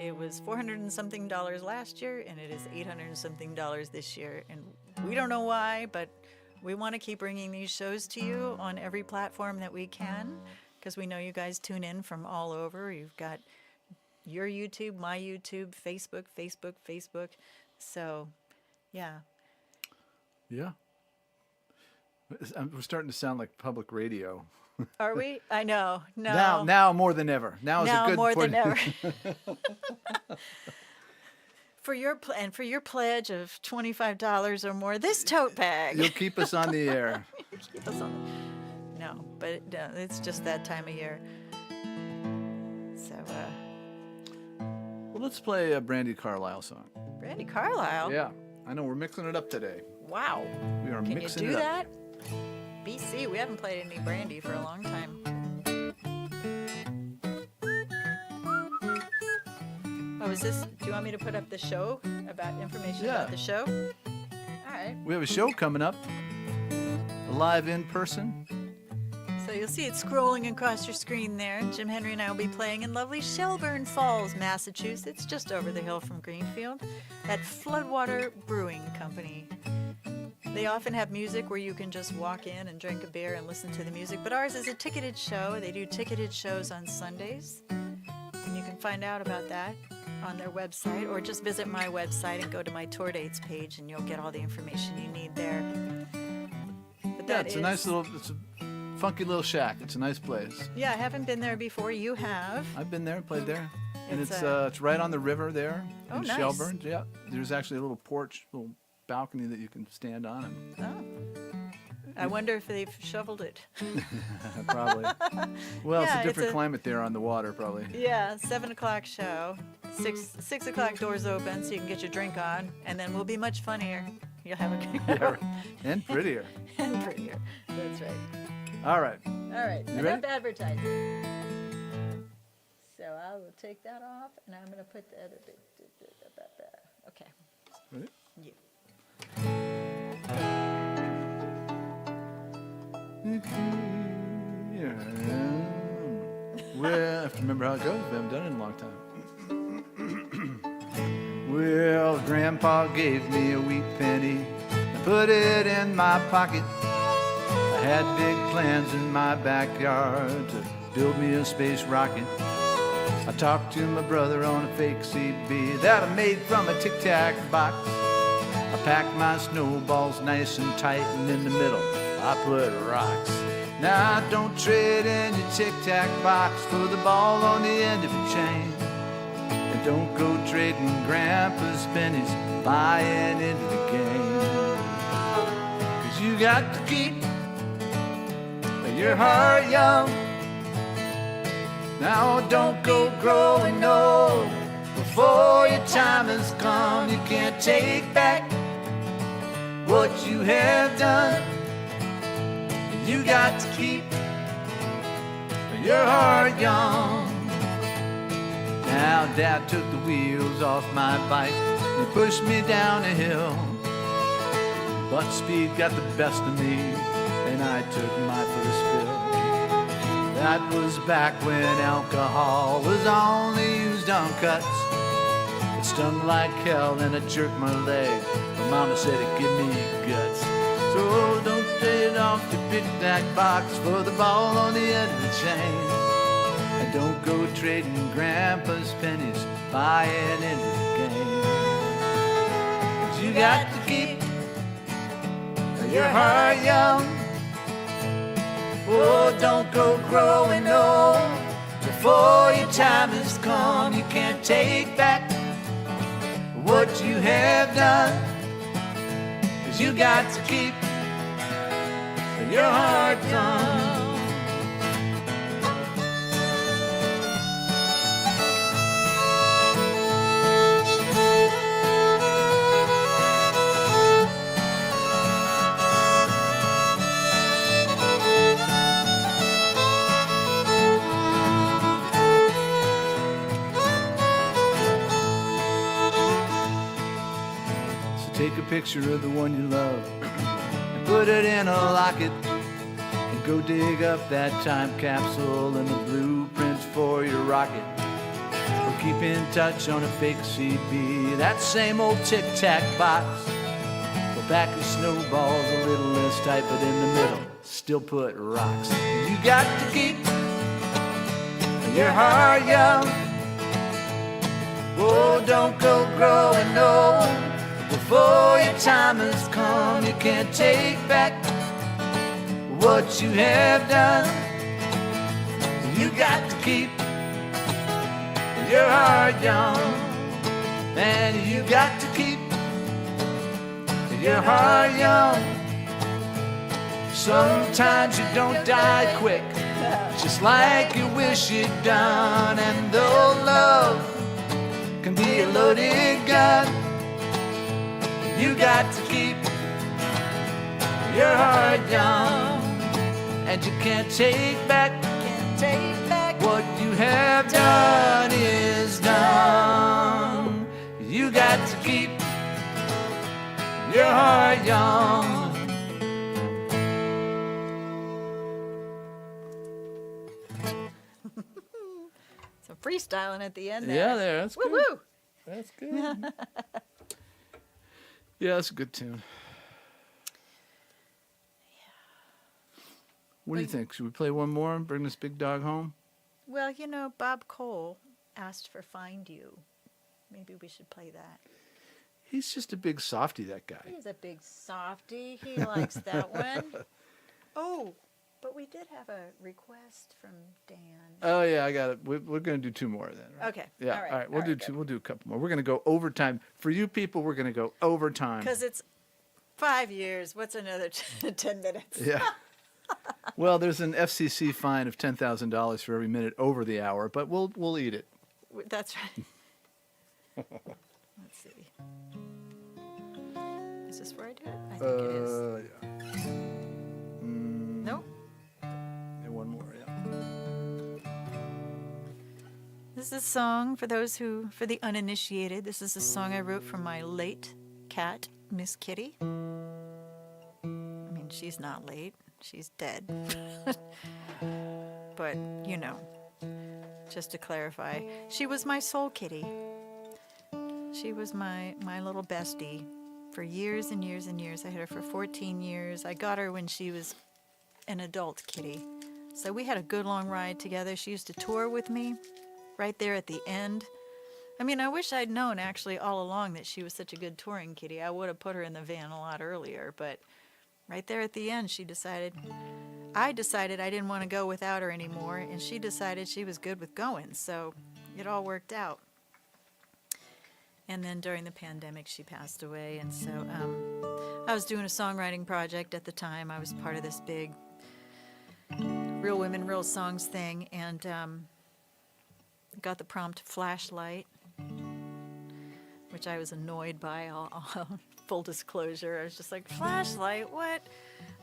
it was $400 and something last year, and it is $800 and something this year. And we don't know why, but we want to keep bringing these shows to you on every platform that we can, because we know you guys tune in from all over. You've got your YouTube, my YouTube, Facebook. So, yeah. Yeah. We're starting to sound like public radio. Are we? I know. No. Now more than ever. Now is a good more point. than ever. For your pledge of $25 or more, this tote bag. You'll keep us on the air. Keep us on. No, but it's just that time of year. So, well, let's play a Brandy Carlisle song. Brandy Carlisle. Yeah, I know we're mixing it up today. Wow. We are Can mixing you do it up. that? BC, we haven't played any Brandy for a long time. Oh, is this? Do you want me to put up the show about information about the show? All right. We have a show coming up, live in person. So you'll see it scrolling across your screen there. Jim Henry and I will be playing in lovely Shelburne Falls, Massachusetts, just over the hill from Greenfield, at Floodwater Brewing Company. They often have music where you can just walk in and drink a beer and listen to the music, but ours is a ticketed show. They do ticketed shows on Sundays, and you can find out about that on their website, or just visit my website and go to my tour dates page, and you'll get all the information you need there. But Yeah, it's a nice little, it's a funky little shack. It's a nice place. Yeah, I haven't been there before. You have. I've been there, played there. And It's, it's right on the river there Oh, in nice. Shelburne. Yeah, there's actually a little porch, little balcony that you can stand on. And Oh. I wonder if they've shoveled it. probably. Well, Yeah, it's a it's different a- climate there on the water, probably. Yeah, 7 o'clock show. 6 o'clock doors open so you can get your drink on, and then we'll be much funnier. You'll have a And prettier. and prettier. That's right. All right. All right, You enough ready? advertising. So I will take that off, and I'm going to put that. Okay. Ready? Yeah. Well, I have to remember how it goes. We haven't done it in a long time. Well, Grandpa gave me a wheat penny and put it in my pocket. I had big plans in my backyard to build me a space rocket. I talked to my brother on a fake CB that I made from a tic-tac box. I packed my snowballs nice and tight, and in the middle I put rocks. Now don't trade in your tic-tac box for the ball on the end of your chain. And don't go trading Grandpa's pennies buying into the game. 'Cause you got to keep your heart young. Now don't go growing old before your time has come. You can't take back what you have done. You got to keep your heart young. Now Dad took the wheels off my bike and he pushed me down a hill. But speed got the best of me and I took my first spill. That was back when alcohol was only used on cuts. It stung like hell and I jerked my leg, but Mama said it gave me guts. So don't trade off your tic-tac box for the ball on the end of the chain. And don't go trading Grandpa's pennies buying into the game. 'Cause you got to keep your heart young. Oh, don't go growing old before your time has come. You can't take back what you have done. 'Cause you got to keep your heart young. Take a picture of the one you love and put it in a locket, and go dig up that time capsule and the blueprints for your rocket. Or keep in touch on a fake CB, that same old tic-tac box. Go back your snowballs a little less tight, but in the middle still put rocks. You got to keep your heart young. Oh, don't go growing old before your time has come. You can't take back what you have done. You got to keep your heart young. And you got to keep your heart young. Sometimes you don't die quick, just like you wish you'd done. And though love can be a loaded gun, you got to keep your heart young. And you can't take back what you have done is done. You got to keep your heart young. freestyling at the end there. Yeah, there. That's good. Woo-woo! That's good. Yeah, that's a good tune. What do you think? Should we play one more and bring this big dog home? Well, you know, Bob Cole asked for Find You. Maybe we should play that. He's just a big softy, that guy. He's a big softy. He likes that one. Oh, but we did have a request from Dan. Oh yeah, I got it. We're going to do two more then. Right? Okay. Yeah. All right. We'll do two. We'll do a couple more. We're going to go overtime. For you people, we're going to go overtime. Because it's 5 years. What's another 10 minutes? Yeah. Well, there's an FCC fine of $10,000 for every minute over the hour, but we'll eat it. That's right. Let's see. Is this where I do it? I think it is. Yeah. Nope. Yeah, one more. Yeah. This is a song for for the uninitiated. This is a song I wrote for my late cat, Miss Kitty. I mean, she's not late. She's dead. But, you know, just to clarify, she was my soul kitty. She was my little bestie for years and years and years. I had her for 14 years. I got her when she was an adult kitty. So we had a good long ride together. She used to tour with me right there at the end. I mean, I wish I'd known actually all along that she was such a good touring kitty. I would have put her in the van a lot earlier, but right there at the end, I decided I didn't want to go without her anymore, and she decided she was good with going, so it all worked out. And then during the pandemic, she passed away, and so I was doing a songwriting project at the time. I was part of this big Real Women, Real Songs thing, and got the prompt flashlight, which I was annoyed by, full disclosure. I was just like, flashlight? What?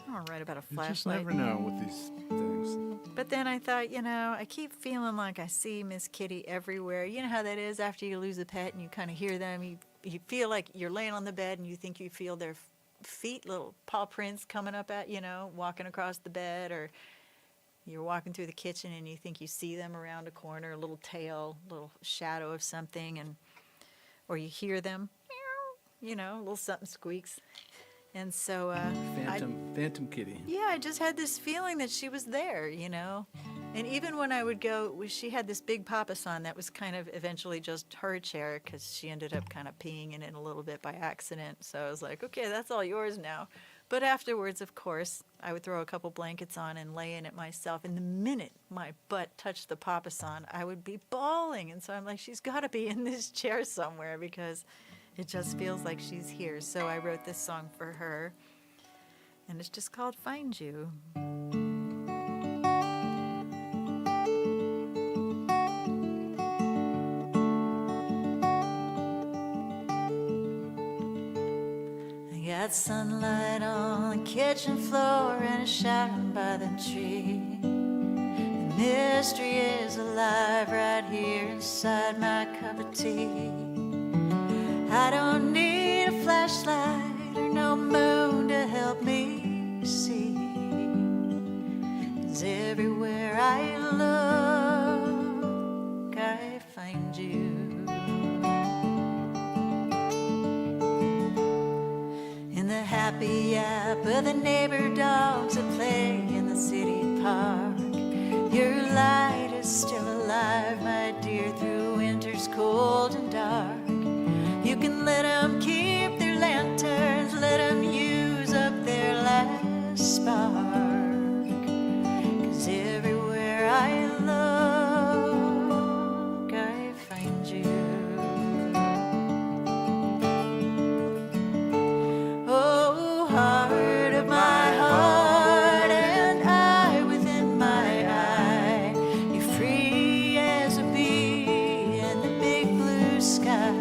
I don't write about a flashlight. You just never know with these things. But then I thought, you know, I keep feeling like I see Miss Kitty everywhere. You know how that is after you lose a pet and you kind of hear them. You feel like you're laying on the bed and you think you feel their feet, little paw prints coming up at, walking across the bed, or you're walking through the kitchen and you think you see them around a corner, a little tail, little shadow of something, or you hear them, meow, a little something squeaks. And so Phantom kitty. Yeah, I just had this feeling that she was there, And even when I would go, she had this big papasan that was kind of eventually just her chair, because she ended up kind of peeing in it a little bit by accident. So I was like, okay, that's all yours now. But afterwards, of course, I would throw a couple blankets on and lay in it myself. And the minute my butt touched the papasan, I would be bawling. And so I'm like, she's got to be in this chair somewhere, because it just feels like she's here. So I wrote this song for her, and it's just called Find You. I got sunlight on the kitchen floor and a shadow by the tree. The mystery is alive right here inside my cup of tea. I don't need a flashlight or no moon to help me see, 'cause everywhere I look, I find you. In the happy yap of the neighbor dogs that play in the city park, your light is still alive, my dear, through winter's cold and dark. You can let them keep their lanterns, let them use up their last spark, 'cause everywhere I look, I find you. Oh, heart of my heart and eye within my eye, you're free as a bee in the big blue sky.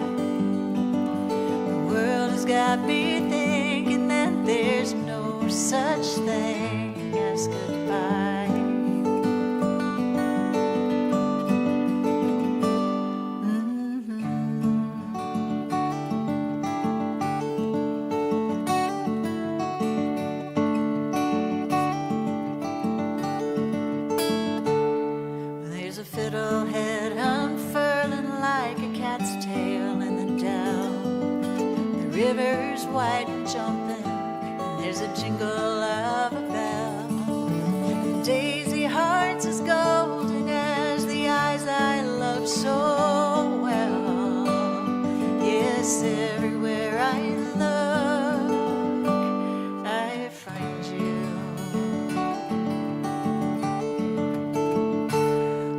Got me thinking that there's no such thing as goodbye. There's a fiddlehead white and jumping, and there's a jingle of a bell. The daisy hearts as golden as the eyes I love so well. Yes, everywhere I look, I find you.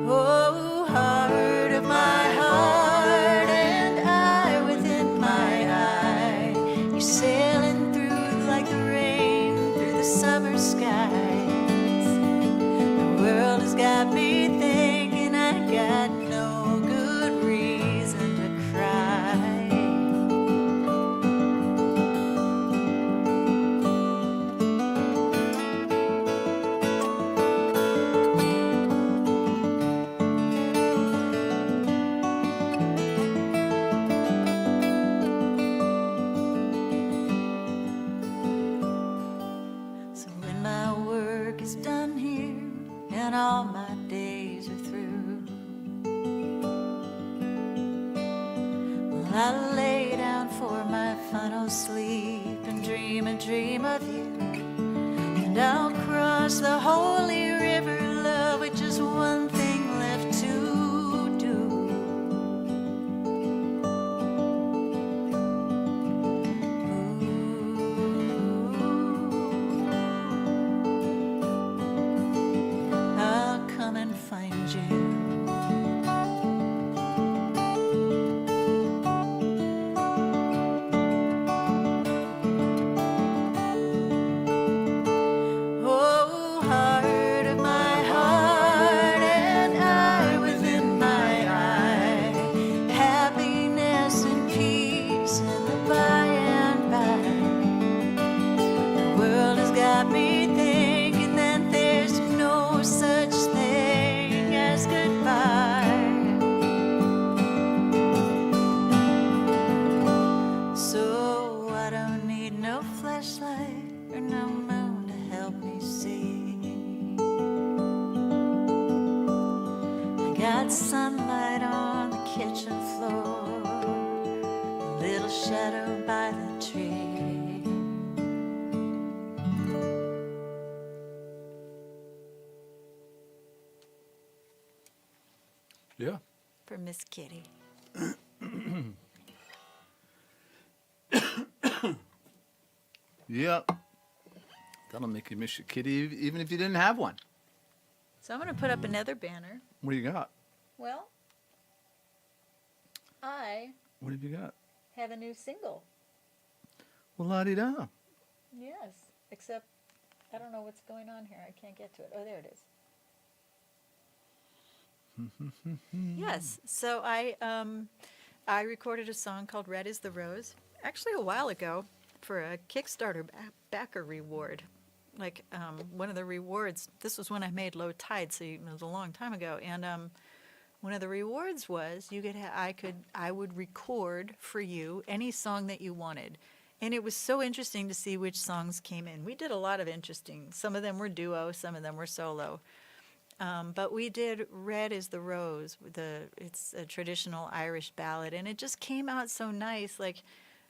Oh, heart of my heart, and eye within my eye, you're sailing through like the rain through the summer skies. The world has got me thinking I got no good reason to cry. So when my work is done here and all my days are through, well, I'll lay down for my final sleep and dream a dream of you. And I'll cross the holy river, love, with just one thing left to do. I'll come and find you. Oh, heart of my heart, and eye within my eye, happiness and peace in the by and by. The world has got me thinking that there's no such thing as goodbye. So I don't need no flashlight or no moon to help me see. I got sunlight on the kitchen floor, a little shadow by the tree. Yeah. For Miss Kitty. Yep. That'll make you miss your kitty even if you didn't have one. So I'm going to put up another banner. What do you got? Well, I What have you got? have a new single. Well, la-di-da. Yes, except I don't know what's going on here. I can't get to it. Oh, there it is. Yes, so I recorded a song called "Red Is the Rose" actually a while ago for a Kickstarter backer reward. Like one of the rewards. This was when I made Low Tide, so it was a long time ago. And one of the rewards was you could I would record for you any song that you wanted. And it was so interesting to see which songs came in. We did a lot of interesting. Some of them were duo, some of them were solo. But we did "Red Is the Rose." It's a traditional Irish ballad, and it just came out so nice. Like,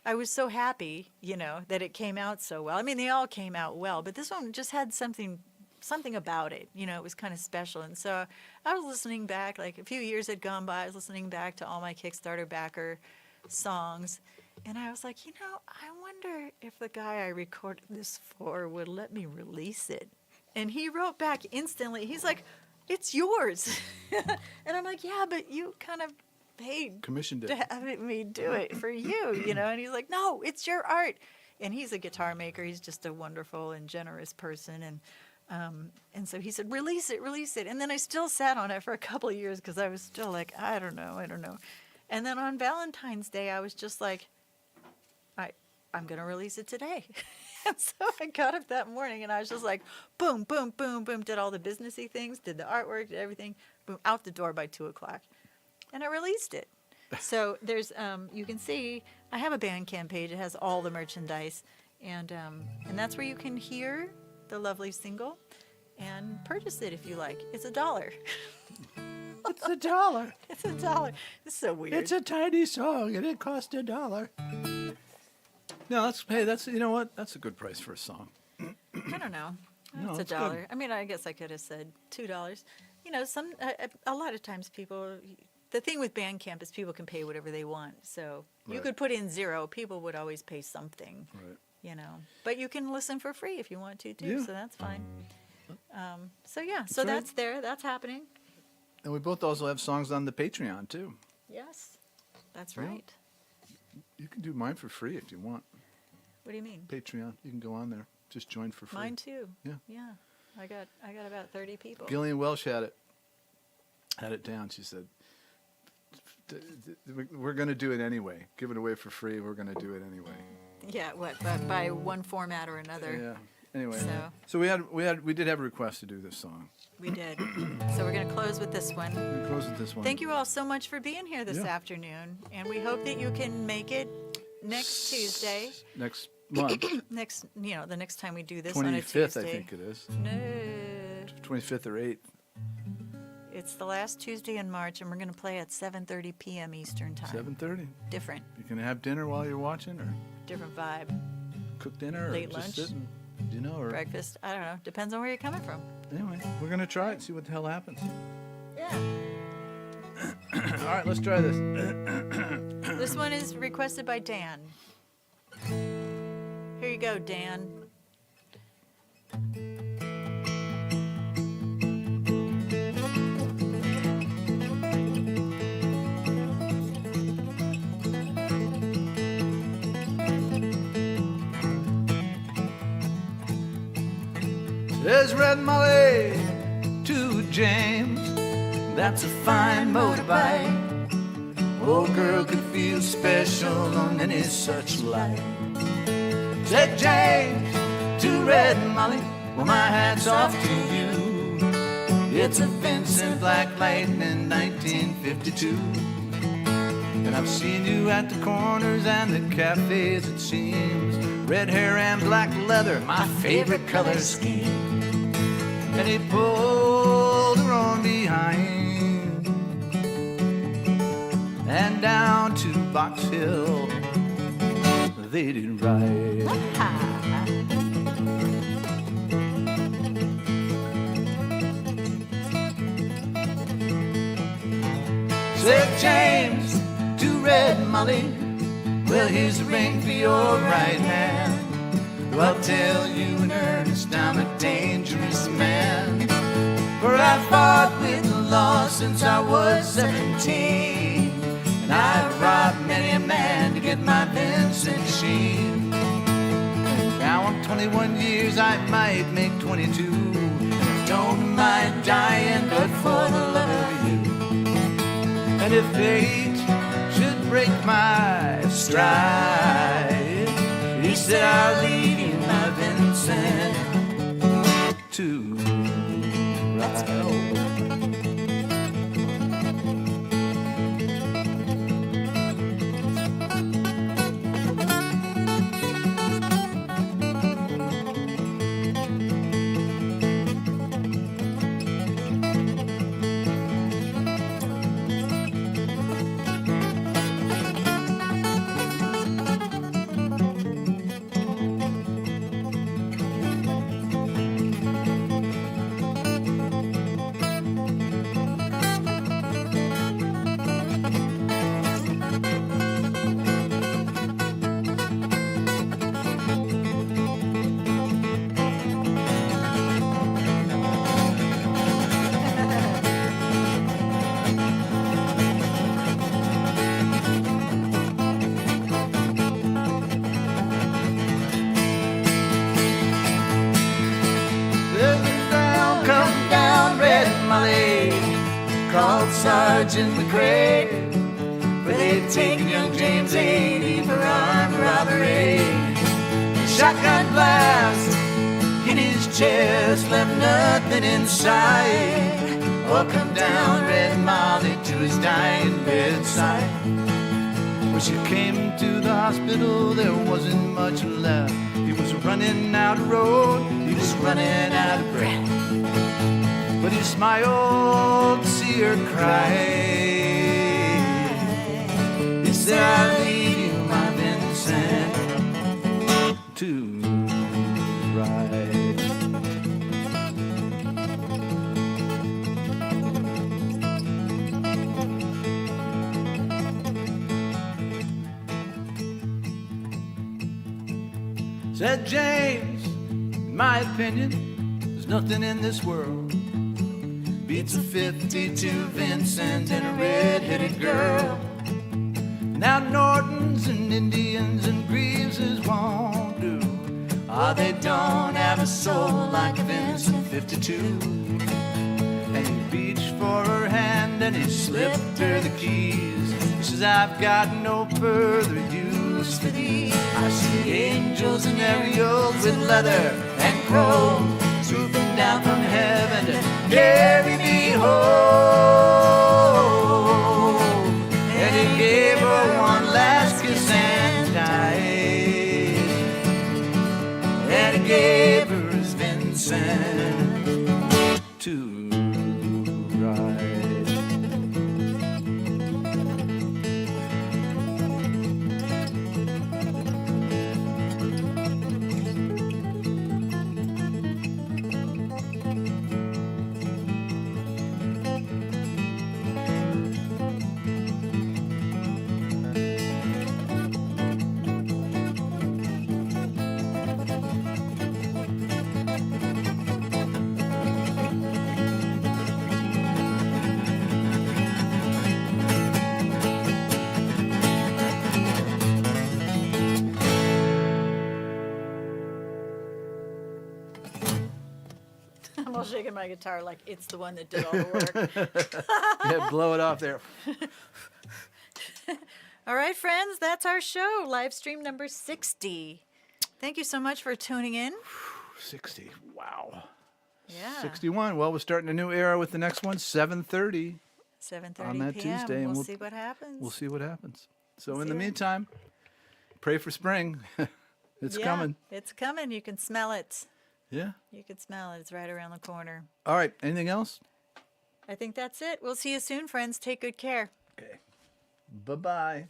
I was so happy, that it came out so well. I mean, they all came out well, but this one just had something about it. It was kind of special. And so I was listening back, like a few years had gone by, I was listening back to all my Kickstarter backer songs. And I was like, I wonder if the guy I recorded this for would let me release it. And he wrote back instantly. He's like, "It's yours." And I'm like, "Yeah, but you kind of paid Commissioned it. to have me do it for you, And he's like, "No, it's your art." And he's a guitar maker. He's just a wonderful and generous person. And so he said, "Release it, release it." And then I still sat on it for a couple of years because I was still like, I don't know. And then on Valentine's Day, I was just like, I'm going to release it today. And so I got up that morning and I was just like, boom, boom, boom, boom, did all the businessy things, did the artwork, did everything, boom, out the door by 2 o'clock. And I released it. So there's, you can see, I have a Bandcamp page. It has all the merchandise. And that's where you can hear the lovely single and purchase it if you like. It's $1. It's $1. It's $1. It's so weird. It's a tiny song, and it cost $1. No, that's you know what? That's a good price for a song. I don't know. No, It's it's $1. good. I mean, I guess I could have said $2. You know, a lot of times people. The thing with Bandcamp is people can pay whatever they want. So you Right. could put in 0. People would always pay something. Right. You know, but you can listen for free if you want to too. Yeah. So that's fine. So right. that's there. That's happening. And we both also have songs on the Patreon too. Yes, that's Yeah. right. You can do mine for free if you want. What do you mean? Patreon, you can go on there. Just join for free. Mine too. Yeah. Yeah. I got about 30 people. Gillian Welsh had it down. She said, "We're going to do it anyway. Give it away for free. We're going to do it anyway." Yeah. What? But by one format or another. Yeah. Anyway, So- we did have a request to do this song. We did. So we're going to close with this one. We close with this one. Thank you all so much for being here this Yeah. afternoon, and we hope that you can make it next Tuesday. Next month, The next time we do this on a 25th, Tuesday. I think it is. No, 25th or 8th. it's the last Tuesday in March, and we're going to play at 7:30 p.m. Eastern time. 7:30. Different You can have dinner while you're watching, or vibe. cook dinner, or Late just lunch. sit and, or Breakfast. I don't know. Depends on where you're coming from. anyway, we're gonna try it. See what the hell happens. Yeah. All right, let's try this. This one is requested by Dan. Here you go, Dan. There's Red Molly to James. That's a fine motorbike. Old girl could feel special on any such light. Said James to Red Molly, well, my hat's off to you. It's a Vincent Black Lightning 1952. And I've seen you at the corners and the cafes, it seems. Red hair and black leather, my favorite color scheme. And he pulled her on behind and down to Box Hill they did ride. Said James to Red Molly, well, here's a ring for your right hand. Though I'll tell you in earnest, I'm a dangerous man. For I've fought with the law since I was 17, and I've robbed many a man to get my Vincent sheen. Now I'm 21 years, I might make 22. Don't mind dying, but for the love of you. And if fate should break my stride, he said I'll leave you, my Vincent, to Let's go. Come down, Red Molly, called Sergeant McCrae, where they'd taken young James 80 for armed robbery. Shotgun blast in his chest left nothing inside. Oh, come down, Red Molly, to his dying bedside. When she came to the hospital, there wasn't much left. He was running out of road, he was running out of breath. But he smiled to see her cry. He said, I'll leave you, my Vincent, to ride. Said James, in my opinion, there's nothing in this world beats a 52 Vincent and a red-headed girl. Now Nortons and Indians and Greases won't do. Oh, they don't have a soul like a Vincent 52. And he reached for her hand and he slipped her the keys. He says, I've got no further use for these. I see angels and Ariels with leather and chrome swooping down from heaven to carry me home. And he gave her one last kiss and died. And he gave her his Vincent to ride. I'm all shaking my guitar like it's the one that did all the work. Yeah, blow it off there. All right, friends, that's our show, live stream number 60. Thank you so much for tuning in. 60. Wow. Yeah. 61. Well, we're starting a new era with the next one, 7:30 7:30 on that p.m. Tuesday, and We'll see what happens. We'll see what happens. So We'll in see the what- meantime, pray for spring. It's Yeah, coming. It's coming. You can smell it. Yeah. You can smell it. It's right around the corner. All right. Anything else? I think that's it. We'll see you soon, friends. Take good care. Okay. Bye-bye.